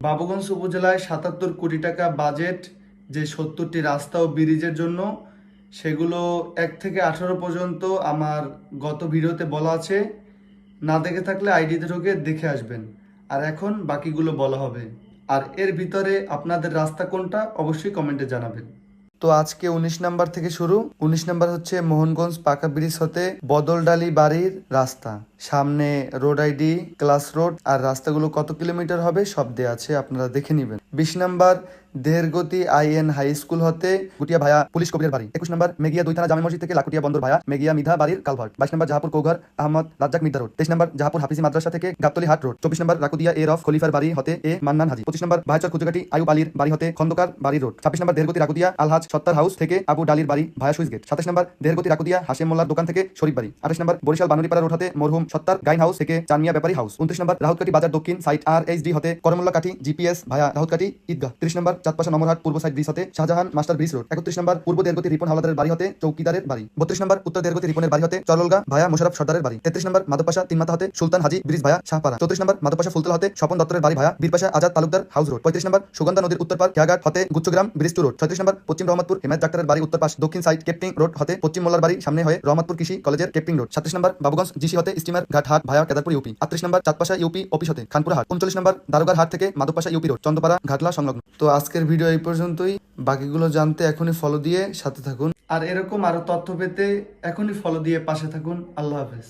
বাবুগঞ্জ উপজেলায় ৭৭ কোটি টাকা বাজেট, যে ৭০টি রাস্তা ও ব্রিজের জন্য, সেগুলো ১ থেকে ১৮ পর্যন্ত আমার গত ভিডিওতে বলা আছে। না দেখে থাকলে আইডিতে ঢুকে দেখে আসবেন। আর এখন বাকিগুলো বলা হবে। আর এর ভিতরে আপনাদের রাস্তা কোনটা অবশ্যই কমেন্টে জানাবেন। তো আজকে ১৯ নাম্বার থেকে শুরু। ১৯ নাম্বার হচ্ছে মোহনগঞ্জ পাকা ব্রিজ হতে বদলডালি বাড়ির রাস্তা, সামনে রোড আইডি, ক্লাস রোড, আর রাস্তাগুলো কত কিলোমিটার হবে সব দেওয়া আছে, আপনারা দেখে নেবেন। ২০ number Dehergati IN high school হতে গুটিয়া ভায়া পুলিশ কবিরের বাড়ি। ২১ নম্বর মেগিয়া ২ থানা জামে মসজিদ থেকে লাকুটিয়া বন্দর ভায়া মেগিয়া মিধা বাড়ির কালভার্ট। ২২ নম্বর জাহাপুর কৌঘর আহমদ রাজ্জাক মিদ্দা রোড। ২৩ নম্বর জাহাপুর হাফিজি মাদ্রাসা থেকে গাবতলি হাট রোড। ২৪ নম্বর রাকুদিয়া এর অফ খলিফার বাড়ি হতে এ মান্নান হাজি। ২৫ নম্বর ভাইচর কুচুকাটি আয়ুব আলীর বাড়ি হতে খন্দকার বাড়ি রোড। ২৬ নম্বর দেহেরগতি রাকুদিয়া আলহাজ সত্তার হাউস থেকে আবু ডালির বাড়ি ভায়া সুইচ গেট। ২৭ নম্বর দেহেরগতি রাকুদিয়া হাশেম মোল্লার দোকান থেকে শরীফ বাড়ি। ২৮ নম্বর বরিশাল বানুরিপাড়া রোড হতে মরহুম সত্তার গাইন হাউস থেকে চানমিয়া ব্যাপারী হাউস। ২৯ নম্বর রাহুতকাটি বাজার দক্ষিণ সাইট আর এইচডি হতে করমুল্লা কাঠি জিপিএস ভায়া রাহুতকাটি ঈদগাহ। ৩০ নম্বর চাঁদপাশা নমরহাট পূর্ব সাইড ব্রিজ হতে শাহজাহান মাস্টার ব্রিজ রোড। ৩১ নম্বর পূর্ব দেহেরগতি রিপন হাওলাদারের বাড়ি হতে চৌকিদারের বাড়ি। ৩২ নম্বর উত্তর দেহেরগতি রিপনের বাড়ি হতে চরলগা ভায়া মোশারফ সর্দারের বাড়ি। ৩৩ নম্বর মাধবপাশা তিনমাথা হতে সুলতান হাজি ব্রিজ ভায়া শাহপাড়া। ৩৪ নম্বর মাধবপাশা ফুলতলা হতে স্বপন দত্তরের বাড়ি ভায়া বীরপাশা আজাদ তালুকদার হাউস রোড। ৩৫ নম্বর সুগন্ধা নদীর উত্তর পার খেয়াঘাট হতে গুচ্ছগ্রাম ব্রিজ টু রোড। ৩৬ নম্বর পশ্চিম রহমতপুর হেমায়ত ডাক্তারের বাড়ি উত্তর পাশ দক্ষিণ সাইড কেপটিং রোড হতে পশ্চিম মোল্লার বাড়ি সামনে হয়ে রহমতপুর কৃষি কলেজের কেপটিং রোড। ৩৭ নম্বর বাবুগঞ্জ জিসি হতে স্টিমার ঘাট হাট ভায়া কেদারপুর ইউপি। ৩৮ নম্বর চাঁদপাশা ইউপি অফিস হতে খানপুরা হাট। ৩৯ নম্বর দারোগার হাট থেকে মাধবপাশা ইউপি রোড চন্দ্রপাড়া ঘাটলা সংলগ্ন। তো আজকের ভিডিও এই পর্যন্তই। বাকিগুলো জানতে এখনই ফলো দিয়ে সাথে থাকুন, আর এরকম আরো তথ্য পেতে এখনই ফলো দিয়ে পাশে থাকুন। আল্লাহ হাফেজ।